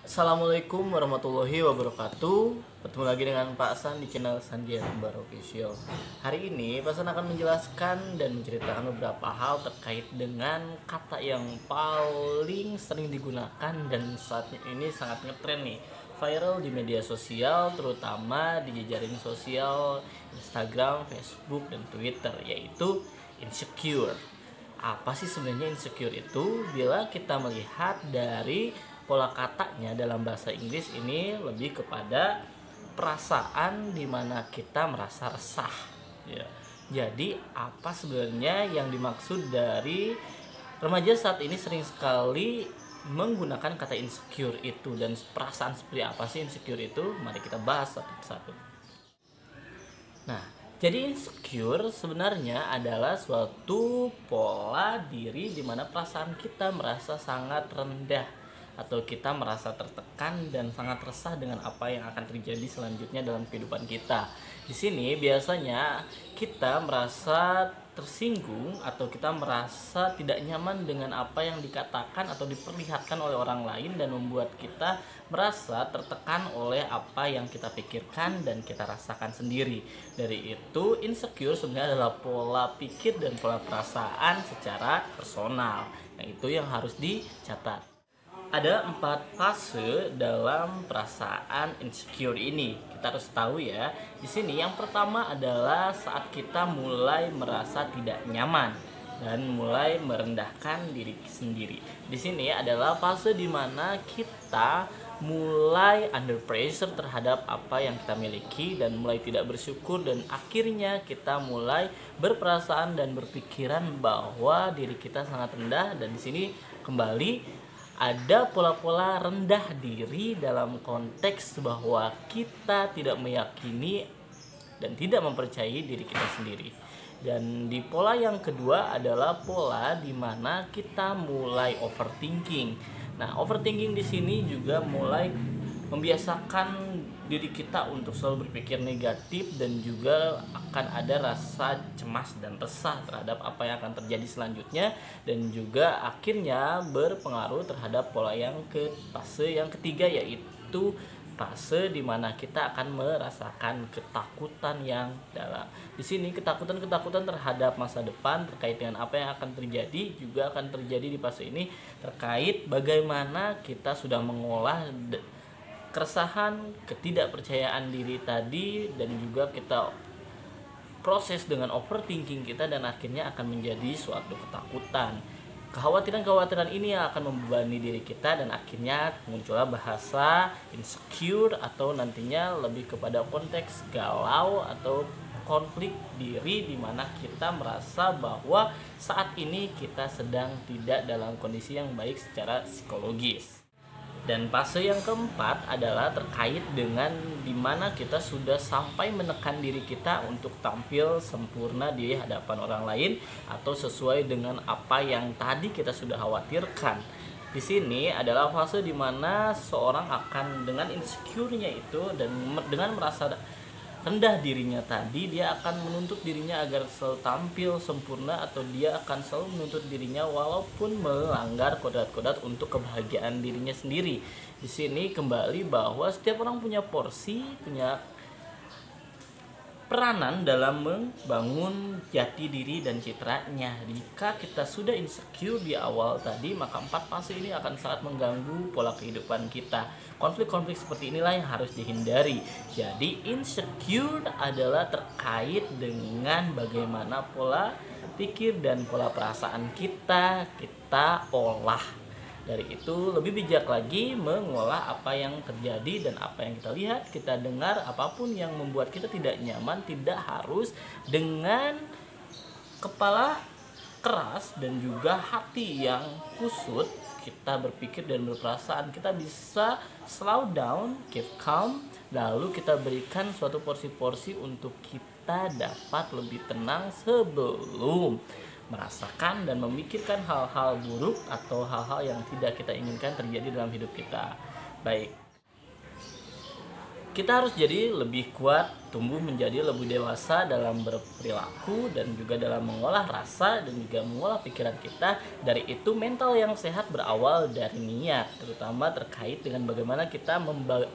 Assalamualaikum warahmatullahi wabarakatuh. Bertemu lagi dengan Pak San di channel Sandia Kembar Official. Hari ini Pak San akan menjelaskan dan menceritakan beberapa hal terkait dengan kata yang paling sering digunakan dan saat ini sangat ngetren nih, viral di media sosial, terutama di jejaring sosial Instagram, Facebook, dan Twitter, yaitu insecure. Apa sih sebenarnya insecure itu? Bila kita melihat dari pola katanya dalam bahasa Inggris, ini lebih kepada perasaan di mana kita merasa resah, ya. Jadi apa sebenarnya yang dimaksud dari remaja saat ini sering sekali menggunakan kata insecure itu, dan perasaan seperti apa sih insecure itu? Mari kita bahas satu persatu. Nah, jadi insecure sebenarnya adalah suatu pola diri di mana perasaan kita merasa sangat rendah atau kita merasa tertekan dan sangat resah dengan apa yang akan terjadi selanjutnya dalam kehidupan kita. Di sini biasanya kita merasa tersinggung atau kita merasa tidak nyaman dengan apa yang dikatakan atau diperlihatkan oleh orang lain, dan membuat kita merasa tertekan oleh apa yang kita pikirkan dan kita rasakan sendiri. Dari itu, insecure sebenarnya adalah pola pikir dan pola perasaan secara personal. Nah, itu yang harus dicatat. Ada 4 fase dalam perasaan insecure ini. Kita harus tahu ya. Di sini yang pertama adalah saat kita mulai merasa tidak nyaman dan mulai merendahkan diri sendiri. Di sini adalah fase di mana kita mulai under pressure terhadap apa yang kita miliki dan mulai tidak bersyukur, dan akhirnya kita mulai berperasaan dan berpikiran bahwa diri kita sangat rendah. Dan di sini kembali ada pola-pola rendah diri dalam konteks bahwa kita tidak meyakini dan tidak mempercayai diri kita sendiri. Dan di pola yang kedua adalah pola di mana kita mulai overthinking. Nah, overthinking di sini juga mulai membiasakan diri kita untuk selalu berpikir negatif, dan juga akan ada rasa cemas dan resah terhadap apa yang akan terjadi selanjutnya, dan juga akhirnya berpengaruh terhadap pola yang ke fase yang ketiga, yaitu fase di mana kita akan merasakan ketakutan yang dalam. Di sini ketakutan terhadap masa depan terkait dengan apa yang akan terjadi juga akan terjadi di fase ini, terkait bagaimana kita sudah mengolah keresahan, ketidakpercayaan diri tadi, dan juga kita proses dengan overthinking kita, dan akhirnya akan menjadi suatu ketakutan. Kekhawatiran-kekhawatiran ini yang akan membebani diri kita, dan akhirnya muncullah bahasa insecure, atau nantinya lebih kepada konteks galau atau konflik diri, di mana kita merasa bahwa saat ini kita sedang tidak dalam kondisi yang baik secara psikologis. Dan fase yang keempat adalah terkait dengan dimana kita sudah sampai menekan diri kita untuk tampil sempurna di hadapan orang lain atau sesuai dengan apa yang tadi kita sudah khawatirkan. Di sini adalah fase dimana seseorang akan dengan insecure-nya itu dan dengan merasa rendah dirinya tadi, dia akan menuntut dirinya agar selalu tampil sempurna, atau dia akan selalu menuntut dirinya walaupun melanggar kodrat-kodrat untuk kebahagiaan dirinya sendiri. Di sini kembali bahwa setiap orang punya porsi, punya peranan dalam membangun jati diri dan citranya. Jika kita sudah insecure di awal tadi, maka 4 fase ini akan sangat mengganggu pola kehidupan kita. Konflik-konflik seperti inilah yang harus dihindari. Jadi insecure adalah terkait dengan bagaimana pola pikir dan pola perasaan kita olah. Dari itu lebih bijak lagi mengolah apa yang terjadi dan apa yang kita lihat, kita dengar. Apapun yang membuat kita tidak nyaman, tidak harus dengan kepala keras dan juga hati yang kusut kita berpikir dan berperasaan. Kita bisa slow down, keep calm, lalu kita berikan suatu porsi-porsi untuk kita dapat lebih tenang sebelum merasakan dan memikirkan hal-hal buruk atau hal-hal yang tidak kita inginkan terjadi dalam hidup kita. Baik, kita harus jadi lebih kuat, tumbuh menjadi lebih dewasa dalam berperilaku dan juga dalam mengolah rasa dan juga mengolah pikiran kita. Dari itu mental yang sehat berawal dari niat, terutama terkait dengan bagaimana kita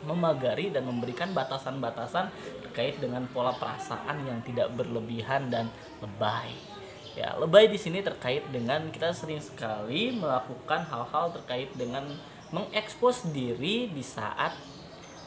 memagari dan memberikan batasan-batasan terkait dengan pola perasaan yang tidak berlebihan dan lebay. Ya, lebay di sini terkait dengan kita sering sekali melakukan hal-hal terkait dengan mengekspos diri di saat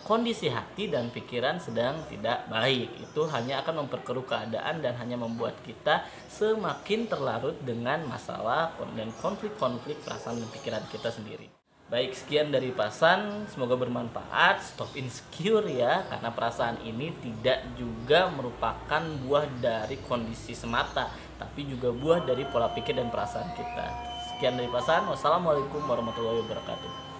kondisi hati dan pikiran sedang tidak baik. Itu hanya akan memperkeruh keadaan dan hanya membuat kita semakin terlarut dengan masalah dan konflik-konflik perasaan dan pikiran kita sendiri. Baik, sekian dari Pasan, semoga bermanfaat. Stop insecure ya, karena perasaan ini tidak juga merupakan buah dari kondisi semata, tapi juga buah dari pola pikir dan perasaan kita. Sekian dari Pasan, wassalamualaikum warahmatullahi wabarakatuh.